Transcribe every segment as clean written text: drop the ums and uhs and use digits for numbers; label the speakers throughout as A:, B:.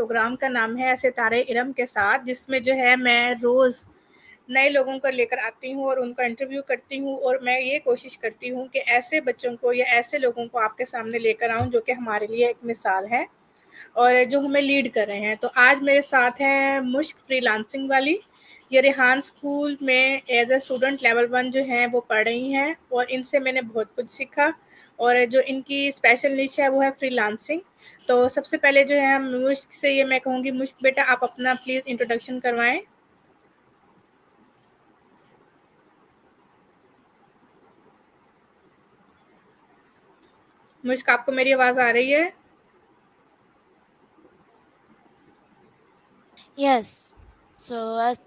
A: Programme का नाम है सितारे इरम के साथ, जिसमें जो है मैं रोज़ नए लोगों को लेकर आती हूँ और उनका इंटरव्यू करती हूँ, और मैं ये कोशिश करती हूँ कि ऐसे बच्चों को या ऐसे लोगों को आपके सामने लेकर आऊँ जो कि हमारे लिए एक मिसाल है और जो हमें लीड कर रहे हैं। तो आज मेरे साथ हैं मुश्क फ्रीलांसिंग वाली। ये रेहान स्कूल में एज अ स्टूडेंट लेवल 1 जो हैं वो पढ़ रही हैं, और इनसे मैंने बहुत कुछ सीखा। और जो इनकी स्पेशल निश है वो है फ्रीलांसिंग। तो सबसे पहले जो है हम मुश्क से ये मैं कहूँगी, मुश्क बेटा आप अपना प्लीज़ इंट्रोडक्शन करवाएं। मुश्क, आपको मेरी आवाज़ आ रही है?
B: यस। सो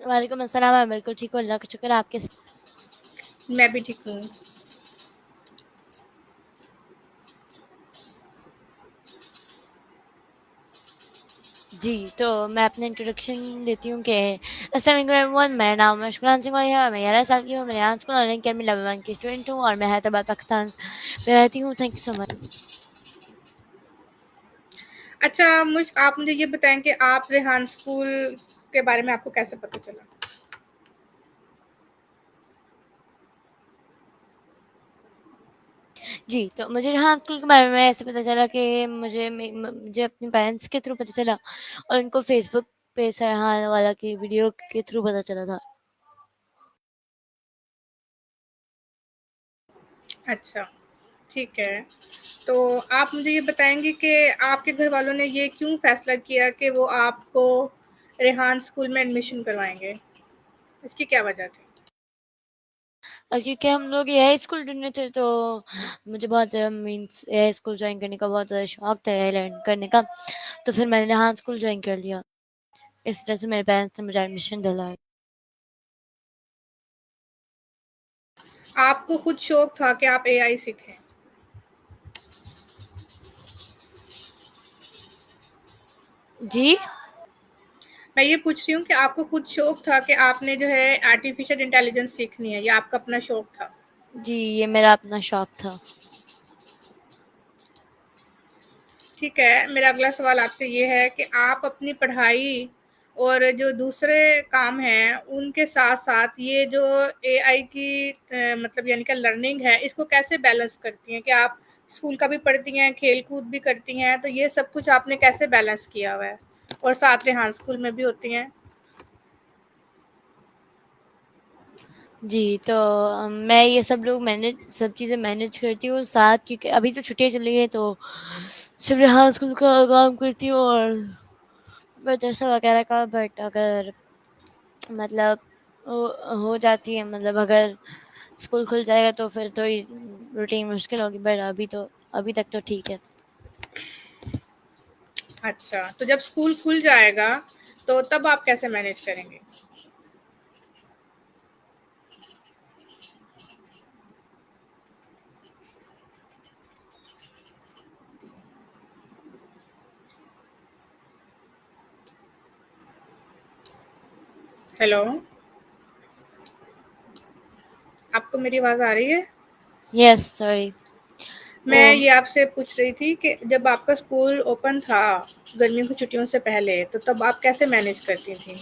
B: वालेकुम अस्सलाम। मैं बिल्कुल ठीक हूँ, अल्लाह का शुक्र है। आप कैसे?
A: मैं भी ठीक हूँ।
B: जी, तो मैं अपना इंट्रोडक्शन देती हूँ कि अस्सलाम वालेकुम एवरीवन, मेरा नाम मुश्क सिंह है, मैं 11 साल की हूँ, मैं Rehan school online academy level 1 की स्टूडेंट हूँ और मैं हैदराबाद पाकिस्तान में रहती हूँ। Thank you so much.
A: अच्छा मुझ आप मुझे ये बताएं कि आप रेहान स्कूल के बारे में आपको कैसे पता चला?
B: जी, तो मुझे रेहान स्कूल के बारे में ऐसे पता चला कि मुझे अपने पेरेंट्स के थ्रू पता चला और उनको फेसबुक पे रेहान वाला की वीडियो के थ्रू पता चला था।
A: अच्छा, ठीक है। तो आप मुझे ये बताएँगे कि आपके घर वालों ने ये क्यों फ़ैसला किया कि वो आपको रेहान स्कूल में एडमिशन करवाएँगे? इसकी क्या वजह थी?
B: क्योंकि हम लोग एआई स्कूल ढूंढने थे, तो मुझे बहुत मीन्स एआई स्कूल ज्वाइन करने का बहुत ज़्यादा शौक था, एआई लर्न करने का। तो फिर मैंने रेहान स्कूल ज्वाइन कर लिया। इस तरह से मेरे पेरेंट्स ने मुझे एडमिशन दिलाया।
A: आपको खुद शौक था कि आप एआई सीखें?
B: जी।
A: मैं ये पूछ रही हूँ कि आपको खुद शौक था कि आपने जो है आर्टिफ़िशियल इंटेलिजेंस सीखनी है, या आपका अपना शौक था?
B: जी, ये मेरा अपना शौक था।
A: ठीक है, मेरा अगला सवाल आपसे ये है कि आप अपनी पढ़ाई और जो दूसरे काम हैं, उनके साथ-साथ ये जो एआई की मतलब यानी कि लर्निंग है, इसको कैसे बैलेंस करती हैं? क्या आप स्कूल का भी पढ़ती हैं, खेल-कूद भी करती हैं, तो ये सब कुछ आपने कैसे बैलेंस किया हुआ है? और साथ रेहान स्कूल में भी होती हैं।
B: जी, तो मैं ये सब चीज़ें मैनेज करती हूँ साथ, क्योंकि अभी तो छुट्टियाँ चल रही हैं, तो सिर्फ रेहान स्कूल का काम करती हूँ और मदरसा वगैरह का। बट अगर मतलब हो जाती है, मतलब अगर स्कूल खुल जाएगा तो फिर थोड़ी रूटीन मुश्किल होगी, बट अभी तक तो ठीक है।
A: अच्छा, तो जब स्कूल खुल जाएगा, तो तब आप कैसे मैनेज करेंगे? हेलो? आपको मेरी आवाज़ आ रही है?
B: Yes, sorry. वो
A: मैं ये आपसे पूछ रही थी कि जब आपका स्कूल ओपन था, गर्मियों की छुट्टियों से पहले, तो तब आप कैसे मैनेज करती थीं?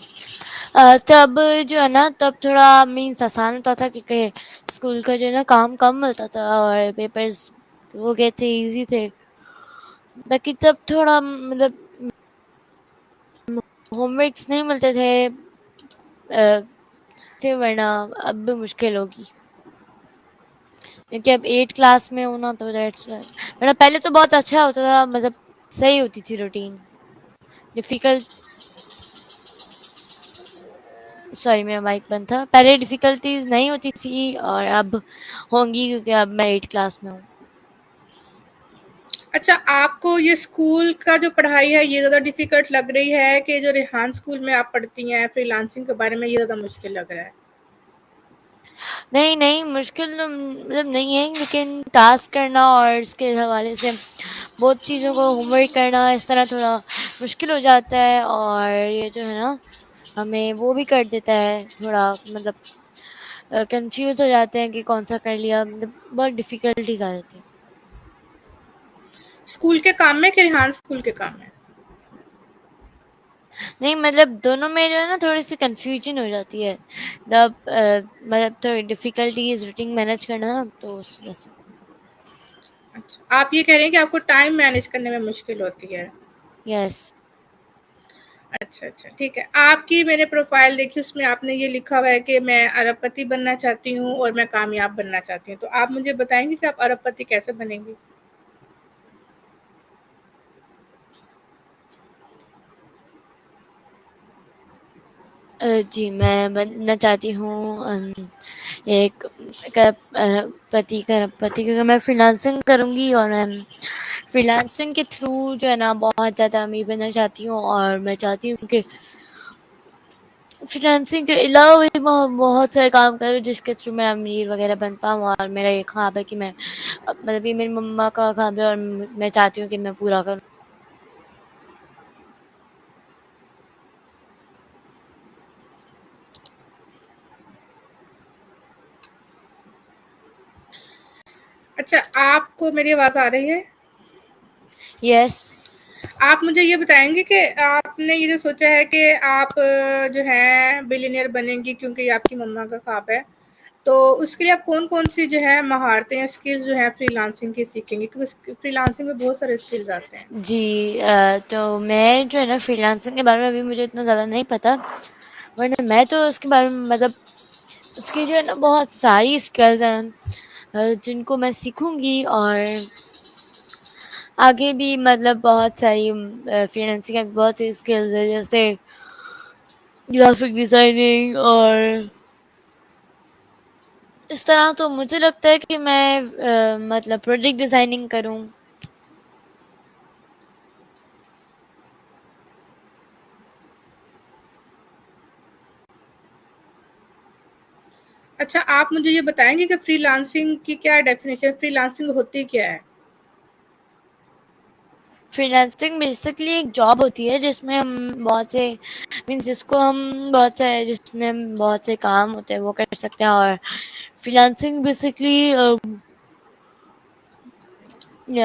B: तब जो है ना, तब थोड़ा मीन्स आसान होता था, क्योंकि स्कूल का जो है ना काम कम मिलता था और पेपर्स हो गए थे, इजी थे। बाकी तब थोड़ा मतलब होमवर्क्स नहीं मिलते थे, वरना अब भी मुश्किल होगी, क्योंकि अब 8 क्लास में हूँ ना, तो दैट्स वरना पहले तो बहुत अच्छा होता था, मतलब सही होती थी रूटीन। डिफिकल्ट सॉरी, मेरा माइक बंद था। पहले डिफिकल्टीज नहीं होती थी और अब होंगी, क्योंकि अब मैं 8 क्लास में हूँ।
A: अच्छा, आपको ये स्कूल का जो पढ़ाई है, ये ज़्यादा डिफ़िकल्ट लग रही है कि जो रेहान स्कूल में आप पढ़ती हैं, फ्रीलांसिंग के बारे में ये ज़्यादा मुश्किल लग रहा है?
B: नहीं नहीं, मुश्किल तो मतलब नहीं है, लेकिन टास्क करना और इसके हवाले से बहुत चीज़ों को होमवर्क करना, इस तरह थोड़ा मुश्किल हो जाता है। और ये जो है ना, हमें वो भी कर देता है थोड़ा, मतलब कंफ्यूज हो जाते हैं कि कौन सा कर लिया, मतलब बहुत डिफिकल्टीज आ जाती हैं।
A: स्कूल के काम में कि रेहान स्कूल के काम में?
B: नहीं मतलब दोनों में जो है ना थोड़ी-सी कन्फ्यूजन हो जाती है। जब मतलब थोड़ी डिफ़िकल्टीज़ रूटीन मैनेज करना ना तो उस वजह से।
A: अच्छा, आप ये कह रहे हैं कि आपको टाइम मैनेज करने में मुश्किल होती है।
B: यस।
A: अच्छा, अच्छा, ठीक है। आपकी मैंने प्रोफ़ाइल देखी, उसमें आपने ये लिखा हुआ है कि मैं अरबपति बनना चाहती हूँ और मैं कामयाब बनना चाहती हूँ। तो आप मुझे बताएँगी कि आप अरबपति कैसे बनेंगी?
B: जी, मैं बनना चाहती हूँ एक करोड़पति क्योंकि मैं फ्रीलांसिंग करूँगी और मैं फ्रीलांसिंग के थ्रू जो है ना बहुत ज़्यादा अमीर बनना चाहती हूँ और मैं चाहती हूँ कि फ्रीलांसिंग के अलावा भी बहुत सारे काम करूँ जिसके थ्रू मैं अमीर वगैरह बन पाऊँ और मेरा ये ख्वाब है कि मैं मतलब ये मेरी मम्मा का ख्वाब है और मैं चाहती हूँ कि मैं पूरा करूँ।
A: अच्छा, आपको मेरी आवाज़ आ रही है?
B: यस।
A: आप मुझे ये बताएँगे कि आपने ये जो सोचा है कि आप जो है बिलियनियर बनेंगी क्योंकि ये आपकी मम्मा का ख्वाब है। तो उसके लिए आप कौन-कौन सी जो है महारतें या स्किल्स जो है फ्रीलांसिंग की सीखेंगी? क्योंकि फ्रीलांसिंग में बहुत सारे स्किल्स आते हैं।
B: जी तो मैं जो है ना फ्रीलांसिंग के बारे में अभी मुझे इतना ज़्यादा नहीं पता, वरना मैं तो उसके बारे में मतलब उसकी जो है ना बहुत सारी स्किल्स हैं जिनको मैं सीखूँगी और आगे भी मतलब बहुत सारी फ्रीलांसिंग में बहुत सी स्किल्स है जैसे ग्राफिक डिजाइनिंग और इस तरह तो मुझे लगता है कि मैं मतलब प्रोजेक्ट डिजाइनिंग करूं।
A: अच्छा, आप मुझे ये बताएँगे कि फ्रीलांसिंग की क्या डेफ़िनेशन, फ्रीलांसिंग होती क्या है?
B: फ्रीलांसिंग बेसिकली एक जॉब होती है जिसमें हम बहुत से मीन्स जिसको हम बहुत सारे जिसमें हम बहुत से काम होते हैं वो कर सकते हैं और फ्रीलांसिंग बेसिकली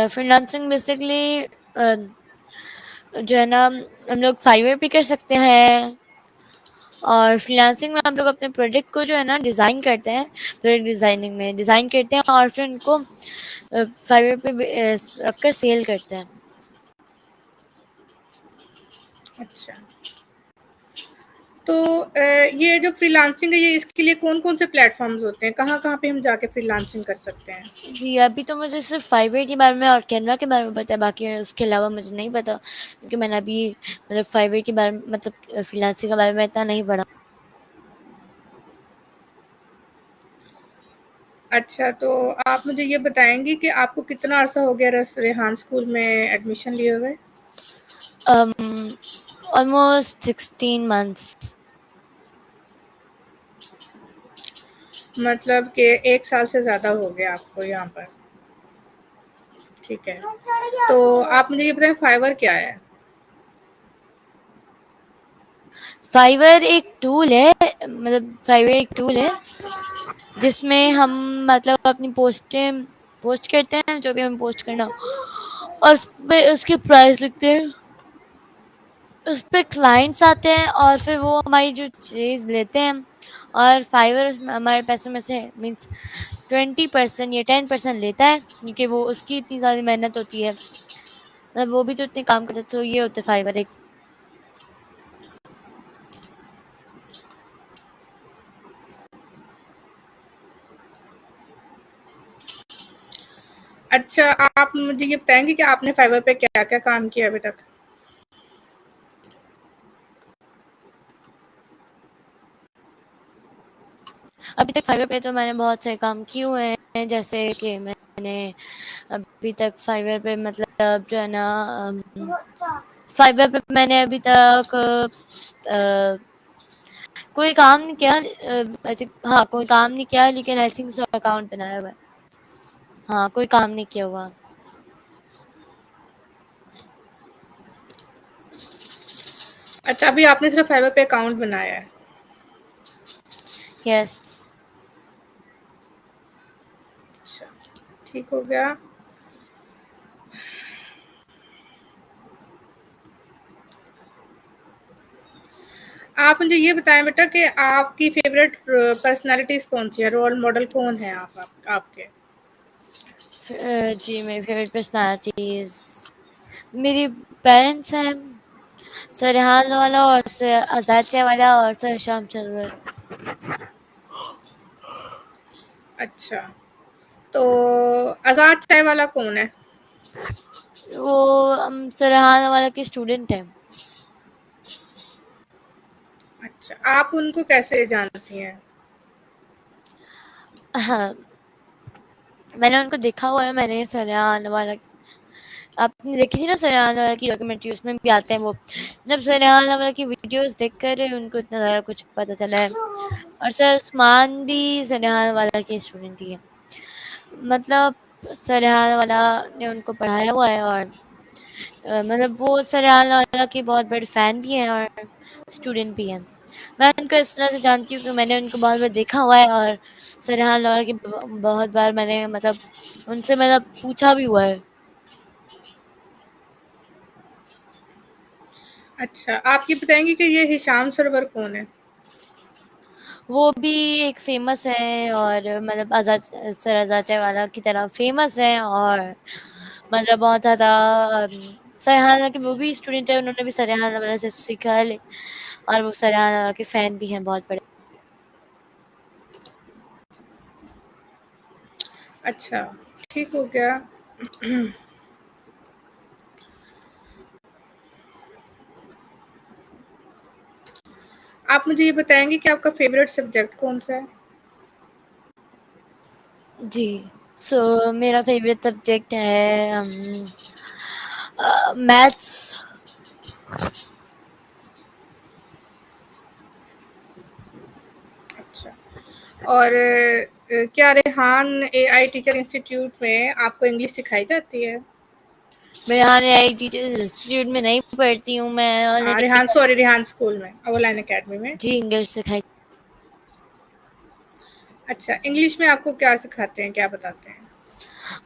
B: फ्रीलांसिंग बेसिकली जो है ना हम लोग फाइवर पे कर सकते हैं और फ्रीलांसिंग में हम लोग अपने प्रोजेक्ट को जो है ना डिज़ाइन करते हैं प्रोजेक्ट डिज़ाइनिंग में डिज़ाइन करते हैं और फिर उनको फाइवर पे रखकर सेल करते हैं।
A: अच्छा। तो ये जो फ्रीलांसिंग है, ये इसके लिए कौन-कौन से प्लेटफ़ॉर्म्स होते हैं? कहाँ-कहाँ पे हम जाके फ्रीलांसिंग कर सकते हैं?
B: जी अभी तो मुझे सिर्फ फाइवर के बारे में और कैनवा के बारे में पता है बाकी उसके अलावा मुझे नहीं पता क्योंकि मैंने अभी मतलब फाइवर के बारे में मतलब फ्रीलांसिंग के बारे में इतना नहीं पढ़ा।
A: अच्छा, तो आप मुझे ये बताएँगी कि आपको कितना अरसा हो गया रेहान स्कूल में एडमिशन लिए हुए?
B: Almost 16 months.
A: मतलब कि 1 साल से ज़्यादा हो गया आपको यहाँ पर। ठीक है। तो आप मुझे ये बताएँ फाइवर क्या है?
B: फाइवर एक टूल है मतलब फाइवर एक टूल है जिसमें हम मतलब अपनी पोस्टें पोस्ट करते हैं जो भी हमें पोस्ट करना हो, और उसपे उसके प्राइस लिखते हैं। उस पे क्लाइंट्स आते हैं और फिर वो हमारी जो चीज़ लेते हैं और फाइवर उसमें हमारे पैसों में से मीन्स 20% या 10% लेता है क्योंकि वो उसकी इतनी सारी मेहनत होती है मतलब वो भी तो इतने काम करते हैं तो ये होता है फाइवर एक।
A: अच्छा, आप मुझे ये बताएँगे कि आपने फाइवर पे क्या-क्या काम किया अभी तक?
B: अभी तक फाइवर पे तो मैंने बहुत सारे काम किए हुए हैं जैसे कि मैंने अभी तक फाइवर पे मतलब जो है ना फाइबर पे मैंने अभी तक कोई काम नहीं किया आई थिंक हाँ कोई काम नहीं किया लेकिन आई थिंक सो अकाउंट बनाया हुआ है। हाँ कोई काम नहीं किया हुआ।
A: अच्छा, अभी आपने सिर्फ़ फाइवर पे अकाउंट बनाया है।
B: यस।
A: अच्छा, ठीक हो गया। आप मुझे ये बताएँ बेटा कि आपकी फ़ेवरेट पर्सनैलिटीज़ कौन-सी है? रोल मॉडल कौन है आपके?
B: जी, मेरी फ़ेवरेट पर्सनैलिटीज़ मेरे पेरेंट्स हैं, सर रेहान वाला और सर आज़ाद वाला और सर शाम चंद्र।
A: अच्छा, तो आज़ाद चाय वाला कौन है?
B: वो सर रेहान वाला के स्टूडेंट हैं।
A: अच्छा, आप उनको कैसे जानती हैं?
B: हाँ, मैंने उनको देखा हुआ है, मैंने सर रेहान वाला आपने देखी थी ना सर रेहान वाला की डॉक्यूमेंट्री, उसमें भी आते हैं वो। जब सर रेहान वाला की वीडियोस देखकर उनको इतना ज़्यादा कुछ पता चला है। और सर उस्मान भी सर रेहान वाला के स्टूडेंट ही है। मतलब सर रेहान वाला ने उनको पढ़ाया हुआ है और मतलब वो सर रेहान वाला के बहुत बड़े फैन भी हैं और स्टूडेंट भी हैं। मैं उनको इस तरह से जानती हूँ कि मैंने उनको बहुत बार देखा हुआ है और सर रेहान वाला की बहुत बार मैंने मतलब उनसे मतलब पूछा भी हुआ है।
A: अच्छा, आप ये बताएँगी कि ये हिशाम सरवर कौन है?
B: वो भी एक फेमस है और मतलब आज़ाद सर आज़ाद चायवाला की तरह फेमस है और मतलब बहुत ज़्यादा सरहान वाला के वो भी स्टूडेंट है, उन्होंने भी सरहान वाला से सीखा है और वो सरहान वाला के फैन भी हैं बहुत बड़े।
A: अच्छा, ठीक हो गया। आप मुझे ये बताएँगे कि आपका फ़ेवरेट सब्जेक्ट कौन-सा है?
B: जी, सो मेरा फेवरेट सब्जेक्ट है मैथ्स।
A: अच्छा, और क्या रेहान एआई टीचर इंस्टीट्यूट में आपको इंग्लिश सिखाई जाती है?
B: मैं यहाँ आई टीचर्स इंस्टीट्यूट में नहीं पढ़ती हूँ, मैं ऑनलाइन
A: रेहान स्कूल में, ओवरलाइन अकेडमी में।
B: जी इंग्लिश सिखाई।
A: अच्छा, इंग्लिश में आपको क्या सिखाते हैं, क्या बताते हैं?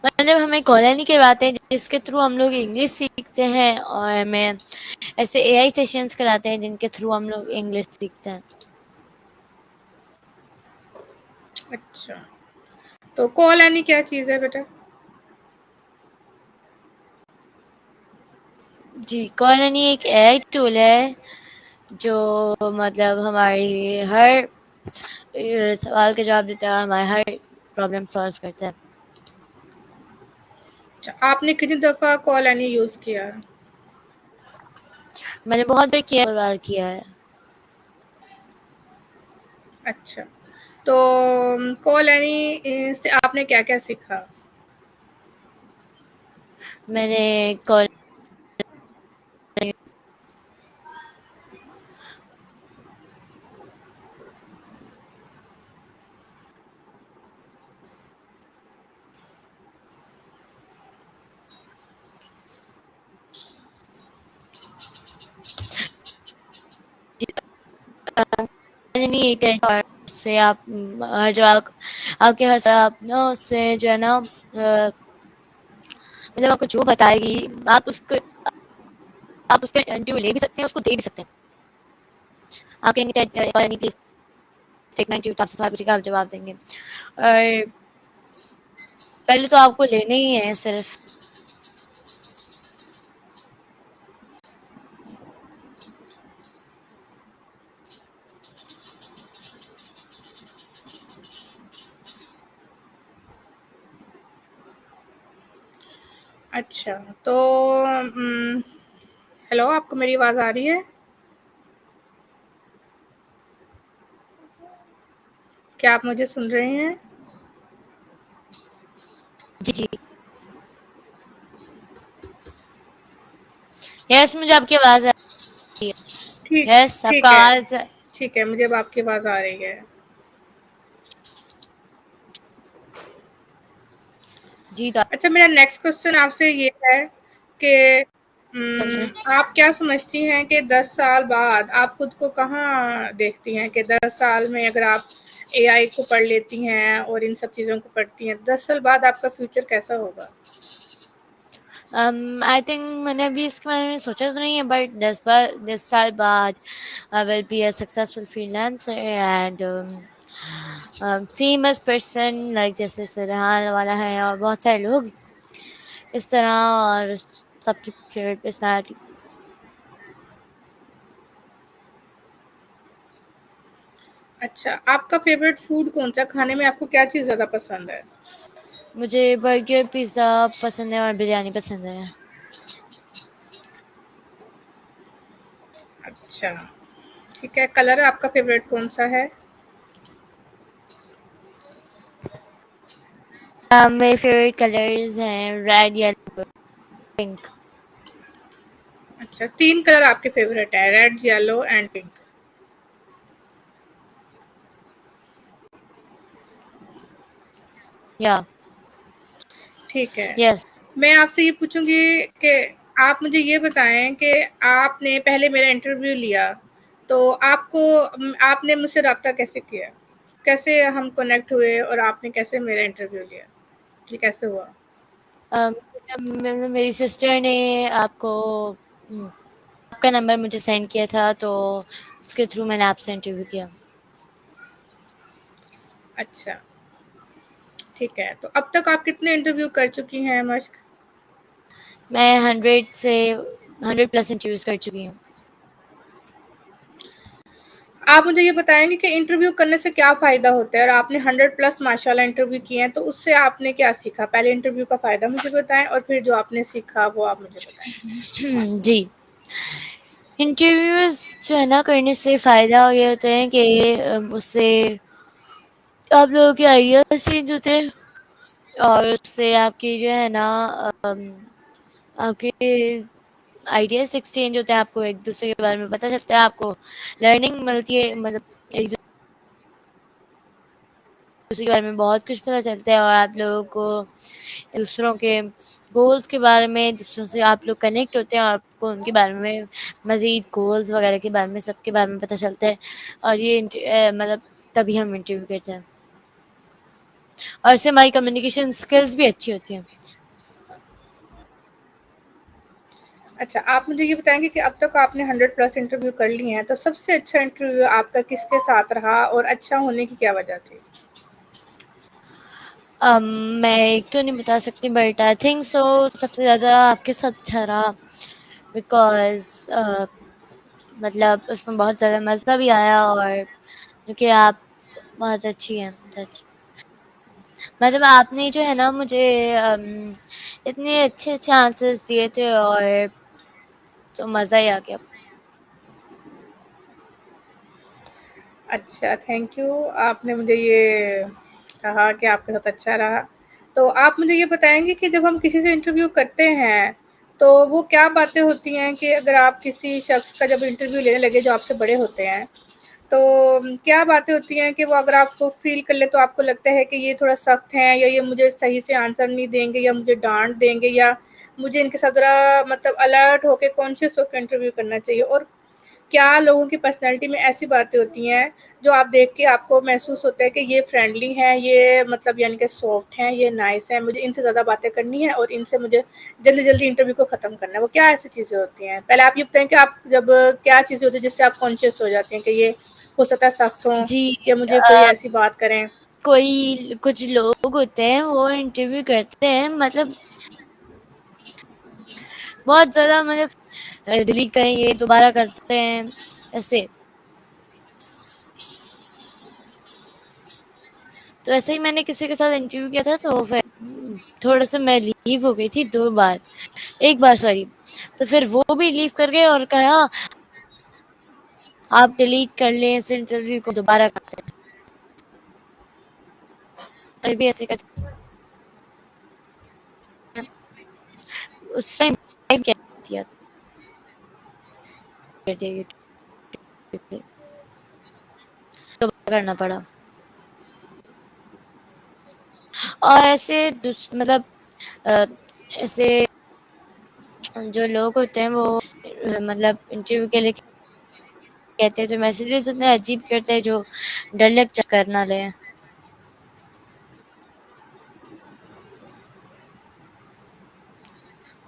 B: मतलब हमें कॉलोनी करवाते हैं जिसके थ्रू हम लोग इंग्लिश सीखते हैं और हमें ऐसे एआई सेशंस कराते हैं जिनके थ्रू हम लोग इंग्लिश सीखते हैं।
A: अच्छा, तो कॉल यानी क्या चीज़ है बेटा?
B: जी, कॉलोनी एक एआई टूल है जो मतलब हमारी हर सवाल के जवाब देता है, हमारे हर प्रॉब्लम सॉल्व करता है।
A: अच्छा, आपने कितनी दफ़ा कॉल यानी यूज़ किया है?
B: मैंने बहुत बार किया है।
A: अच्छा, तो कॉल यानी से आपने क्या-क्या सीखा?
B: मैंने कॉल नहीं एक से आप हर जो आपके हर आप ना उससे जो है ना मतलब आपको जो बताएगी आप उसका इंटरव्यू ले भी सकते हैं, उसको दे भी सकते हैं। आप कहेंगे प्लीज टेक माय इंटरव्यू, आपसे सवाल पूछेगा, आप जवाब देंगे। और पहले तो आपको लेने ही है सिर्फ।
A: अच्छा, तो हेलो, आपको मेरी आवाज़ आ रही है? क्या आप मुझे सुन रहे हैं?
B: जी जी यस, मुझे आपकी आवाज आ रही है।
A: ठीक
B: यस, आपका
A: ठीक है,
B: आवाज
A: ठीक है, मुझे अब आपकी आवाज़ आ रही है।
B: जी तो
A: अच्छा, मेरा नेक्स्ट क्वेश्चन आपसे ये है कि आप क्या समझती हैं कि 10 साल बाद आप खुद को कहाँ देखती हैं कि 10 साल में अगर आप एआई को पढ़ लेती हैं और इन सब चीज़ों को पढ़ती हैं, 10 साल बाद आपका फ्यूचर कैसा होगा?
B: आई थिंक मैंने अभी इसके बारे में सोचा तो नहीं है, बट 10 साल बाद I will be a successful freelancer and famous person, like जैसे सरहान वाला है और बहुत सारे लोग इस तरह, और सबकी फेवरेट पर्सनालिटी।
A: अच्छा, आपका फ़ेवरेट फूड कौन-सा? खाने में आपको क्या चीज़ ज़्यादा पसंद है?
B: मुझे बर्गर, पिज़्ज़ा पसंद है और बिरयानी पसंद है।
A: अच्छा, ठीक है। कलर आपका फ़ेवरेट कौन-सा है?
B: मेरे फेवरेट कलर्स हैं रेड, येलो, पिंक।
A: अच्छा, 3 कलर आपके फ़ेवरेट हैं, रेड, येलो एंड पिंक।
B: या
A: ठीक है।
B: यस।
A: मैं आपसे ये पूछूँगी कि आप मुझे ये बताएँ कि आपने पहले मेरा इंटरव्यू लिया, तो आपने मुझसे राब्ता कैसे किया? कैसे हम कनेक्ट हुए और आपने कैसे मेरा इंटरव्यू लिया? ये कैसे हुआ?
B: मेरी सिस्टर ने आपको आपका नंबर मुझे सेंड किया था, तो उसके थ्रू मैंने आपसे इंटरव्यू किया।
A: अच्छा, ठीक है। तो अब तक आप कितने इंटरव्यू कर चुकी हैं मश्क?
B: मैं 100 प्लस इंटरव्यूज कर चुकी हूँ।
A: आप मुझे ये बताएँगे कि इंटरव्यू करने से क्या फ़ायदा होता है? और आपने 100 प्लस माशाल्लाह इंटरव्यू किए हैं, तो उससे आपने क्या सीखा? पहले इंटरव्यू का फ़ायदा मुझे बताएँ और फिर जो आपने सीखा वो आप मुझे बताएँ।
B: जी, इंटरव्यूज जो है ना करने से फायदा ये होता है कि उससे आप लोगों के आइडियाज चेंज होते हैं, और उससे आपकी जो है ना अम, आपके आइडियाज एक्सचेंज होते हैं, आपको एक दूसरे के बारे में पता चलता है, आपको लर्निंग मिलती है, मतलब एक दूसरे के बारे में बहुत कुछ पता चलता है, और आप लोगों को दूसरों के गोल्स के बारे में, दूसरों से आप लोग कनेक्ट होते हैं और आपको उनके बारे में मज़ीद गोल्स वगैरह के बारे में, सबके बारे में पता चलता है। और ये मतलब तभी हम इंटरव्यू करते हैं, और इससे हमारी कम्युनिकेशन स्किल्स भी अच्छी होती हैं।
A: अच्छा, आप मुझे ये बताएँगे कि अब तक आपने 100 प्लस इंटरव्यू कर लिए हैं, तो सबसे अच्छा इंटरव्यू आपका किसके साथ रहा और अच्छा होने की क्या वजह थी?
B: अम, मैं एक तो नहीं बता सकती, बट आई थिंक सो सबसे ज़्यादा आपके साथ अच्छा रहा, बिकॉज़ मतलब उसमें बहुत ज़्यादा मज़ा भी आया, और क्योंकि आप बहुत अच्छी हैं, सच। मतलब आपने जो है ना मुझे इतने अच्छे-अच्छे आंसर्स दिए थे, और तो मज़ा ही आ गया।
A: अच्छा, थैंक यू। आपने मुझे ये कहा कि आपके साथ अच्छा रहा। तो आप मुझे ये बताएँगे कि जब हम किसी से इंटरव्यू करते हैं, तो वो क्या बातें होती हैं कि अगर आप किसी शख्स का जब इंटरव्यू लेने लगे जो आपसे बड़े होते हैं, तो क्या बातें होती हैं कि वो अगर आप फ़ील कर लें तो आपको लगता है कि ये थोड़ा सख्त हैं या ये मुझे सही से आंसर नहीं देंगे या मुझे डाँट देंगे या मुझे इनके साथ ज़रा मतलब अलर्ट होके कॉन्शियस होके इंटरव्यू करना चाहिए? और क्या लोगों की पर्सनैलिटी में ऐसी बातें होती हैं, जो आप देख के आपको महसूस होता है कि ये फ्रेंडली हैं, ये मतलब यानी कि सॉफ्ट हैं, ये नाइस हैं, मुझे इनसे ज़्यादा बातें करनी है और इनसे मुझे जल्दी-जल्दी इंटरव्यू को ख़त्म करना है। वो क्या ऐसी चीज़ें होती हैं? पहले आप ये बताएँ कि आप जब क्या चीज़ें होती हैं जिससे आप कॉन्शियस हो जाती हैं कि ये हो सकता है सख्त हों
B: जी,
A: या मुझे कोई ऐसी बात करें?
B: कोई कुछ लोग होते हैं वो इंटरव्यू करते हैं, मतलब बहुत ज़्यादा, मतलब डिलीट करेंगे, दोबारा करते हैं, ऐसे। तो ऐसे ही मैंने किसी के साथ इंटरव्यू किया था, तो फिर थोड़ा-सा मैं लीव हो गई थी 2 बार, 1 बार सॉरी। तो फिर वो भी लीव कर गए और कहा, "आप डिलीट कर लें इस इंटरव्यू को, दोबारा करते हैं।" फिर भी ऐसे करते हैं। उस टाइम क्या दिया कर दिया यूट्यूब पे, दोबारा करना पड़ा। और ऐसे मतलब अ, ऐसे जो लोग होते हैं वो मतलब इंटरव्यू के लिए कहते हैं, तो मैसेजेस इतने अजीब करते हैं जो डर लग कर ना लें।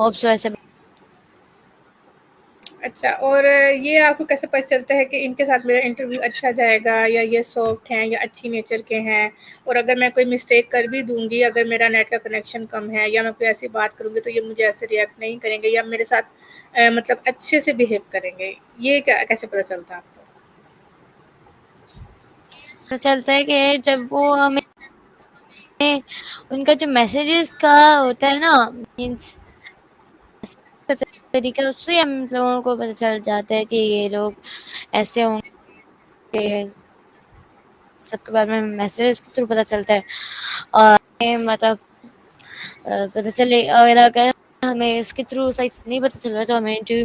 B: होप सो ऐसे।
A: अच्छा, और ये आपको कैसे पता चलता है कि इनके साथ मेरा इंटरव्यू अच्छा जाएगा, या ये सॉफ्ट हैं या अच्छी नेचर के हैं? और अगर मैं कोई मिस्टेक कर भी दूँगी, अगर मेरा नेट का कनेक्शन कम है या मैं कोई ऐसी बात करूँगी तो ये मुझे ऐसे रिएक्ट नहीं करेंगे या मेरे साथ मतलब अच्छे से बिहेव करेंगे, ये क्या कैसे पता चलता है आपको?
B: पता चलता है कि जब वो हमें उनका जो मैसेजेस का होता है ना, मीन्स तरीका, उससे हम लोगों को पता चल जाता है कि ये लोग ऐसे होंगे। सबके बारे में मैसेजेस के थ्रू पता चलता है। और मतलब पता चले, अगर हमें इसके थ्रू सही से नहीं पता चल रहा तो हमें इंटरव्यू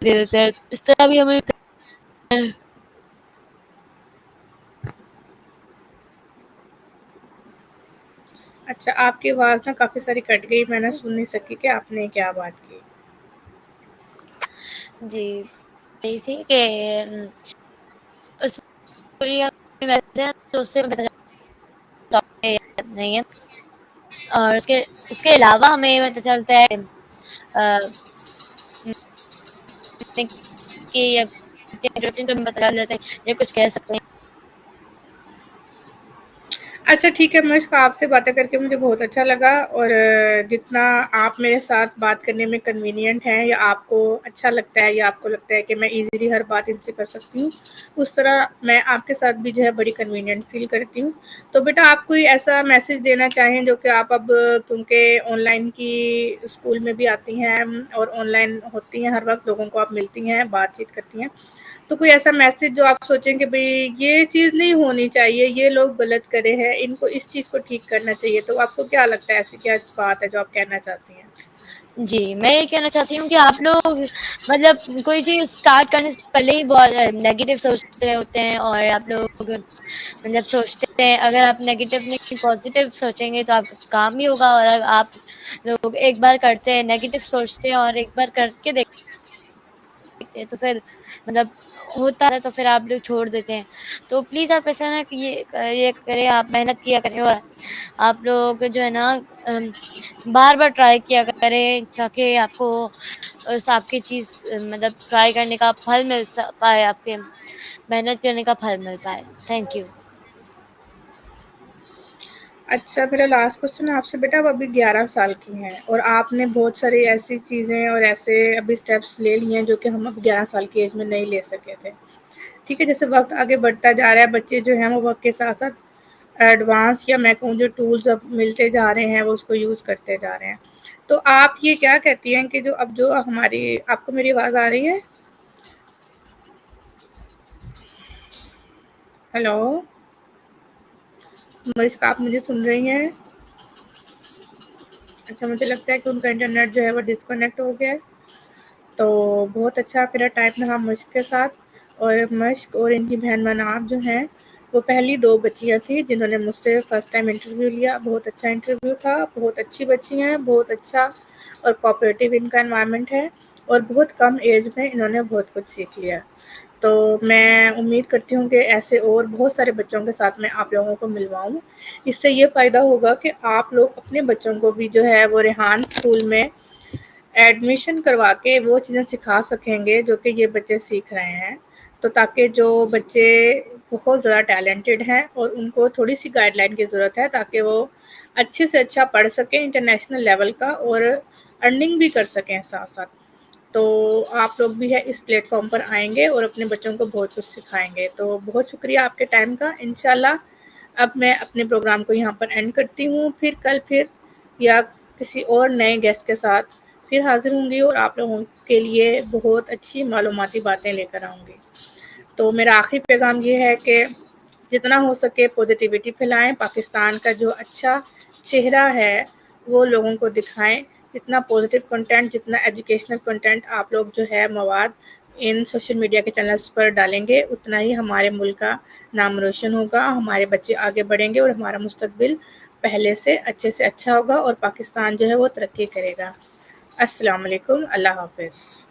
B: दे देते हैं। इस तरह भी हमें
A: अच्छा, आपकी आवाज़ ना काफ़ी सारी कट गई, मैं ना सुन नहीं सकी कि आपने क्या बात की।
B: जी यही थी कि उसको ये हमें मिलते हैं तो उससे पता चलता है याद नहीं है। और उसके उसके अलावा हमें पता चलता है कि या तो बता देते हैं या कुछ कह सकते हैं।
A: अच्छा ठीक है, मष्क आपसे बातें करके मुझे बहुत अच्छा लगा, और जितना आप मेरे साथ बात करने में कन्वीनिएंट हैं या आपको अच्छा लगता है या आपको लगता है कि मैं ईज़िली हर बात इनसे कर सकती हूँ, उस तरह मैं आपके साथ भी जो है बड़ी कन्वीनिएंट फ़ील करती हूँ। तो बेटा आप कोई ऐसा मैसेज देना चाहें जो कि आप अब क्योंकि ऑनलाइन की स्कूल में भी आती हैं और ऑनलाइन होती हैं, हर वक़्त लोगों को आप मिलती हैं, बातचीत करती हैं। तो कोई ऐसा मैसेज जो आप सोचें कि भई ये चीज़ नहीं होनी चाहिए, ये लोग गलत करे हैं, इनको इस चीज़ को ठीक करना चाहिए, तो आपको क्या लगता है ऐसी क्या बात है जो आप कहना चाहती हैं?
B: जी, मैं ये कहना चाहती हूँ कि आप लोग मतलब कोई चीज़ स्टार्ट करने से पहले ही बहुत नेगेटिव सोचते होते हैं, और आप लोग मतलब सोचते हैं अगर आप नेगेटिव नहीं पॉजिटिव सोचेंगे तो आपका काम भी होगा। और अगर आप लोग एक बार करते हैं, नेगेटिव सोचते हैं और एक बार करके देखते हैं तो फिर मतलब होता है तो फिर आप लोग छोड़ देते हैं। तो प्लीज़ आप ऐसा ना कि ये करें, आप मेहनत किया करें और आप लोग जो है ना बार-बार ट्राई किया करें ताकि आपको उस आपकी चीज़ मतलब ट्राई करने का फल मिल स पाए, आपके मेहनत करने का फल मिल पाए। Thank you.
A: अच्छा, मेरा लास्ट क्वेश्चन आपसे बेटा, आप अभी 11 साल की हैं और आपने बहुत सारी ऐसी चीज़ें और ऐसे अभी स्टेप्स ले लिए हैं जो कि हम अब 11 साल की एज में नहीं ले सके थे। ठीक है, जैसे वक़्त आगे बढ़ता जा रहा है, बच्चे जो हैं वो वक़्त के साथ-साथ एडवांस या मैं कहूँ जो टूल्स अब मिलते जा रहे हैं वो उसको यूज़ करते जा रहे हैं। तो आप ये क्या कहती हैं कि जो अब जो हमारी आपको मेरी आवाज़ आ रही है? हेलो? मलिका आप मुझे सुन रही हैं? अच्छा, मुझे लगता है कि उनका इंटरनेट जो है वो डिस्कनेक्ट हो गया है। तो बहुत अच्छा मेरा टाइम रहा मश्क के साथ, और मश्क और इनकी बहन मनाब जो हैं वो पहली 2 बच्चियाँ थी जिन्होंने मुझसे फ़र्स्ट टाइम इंटरव्यू लिया। बहुत अच्छा इंटरव्यू था, बहुत अच्छी बच्ची हैं, बहुत अच्छा और कोऑपरेटिव इनका एनवायरनमेंट है, और बहुत कम एज में इन्होंने बहुत कुछ सीख लिया। तो मैं उम्मीद करती हूँ कि ऐसे और बहुत सारे बच्चों के साथ मैं आप लोगों को मिलवाऊँ। इससे ये फ़ायदा होगा कि आप लोग अपने बच्चों को भी जो है वो रेहान स्कूल में एडमिशन करवा के वो चीज़ें सिखा सकेंगे जो कि ये बच्चे सीख रहे हैं। तो ताकि जो बच्चे बहुत ज़्यादा टैलेंटेड हैं और उनको थोड़ी-सी गाइडलाइन की ज़रूरत है ताकि वो अच्छे से अच्छा पढ़ सकें इंटरनेशनल लेवल का, और अर्निंग भी कर सकें साथ-साथ। तो आप लोग भी है इस प्लेटफ़ॉर्म पर आएँगे और अपने बच्चों को बहुत कुछ सिखाएँगे। तो बहुत शुक्रिया आपके टाइम का। इंशाल्लाह अब मैं अपने प्रोग्राम को यहाँ पर एंड करती हूँ। फिर कल फिर या किसी और नए गेस्ट के साथ फिर हाज़िर होंगी और आप लोगों के लिए बहुत अच्छी मालूमाती बातें लेकर आऊँगी। तो मेरा आखिरी पैगाम ये है कि जितना हो सके पॉजिटिविटी फैलाएँ, पाकिस्तान का जो अच्छा चेहरा है वो लोगों को दिखाएँ। जितना पॉजिटिव कंटेंट, जितना एजुकेशनल कंटेंट आप लोग जो है मवाद इन सोशल मीडिया के चैनल्स पर डालेंगे, उतना ही हमारे मुल्क का नाम रोशन होगा, हमारे बच्चे आगे बढ़ेंगे और हमारा मुस्तकबिल पहले से अच्छा होगा और पाकिस्तान जो है वो तरक्की करेगा। अस्सलाम वालेकुम, अल्लाह हाफ़िज़।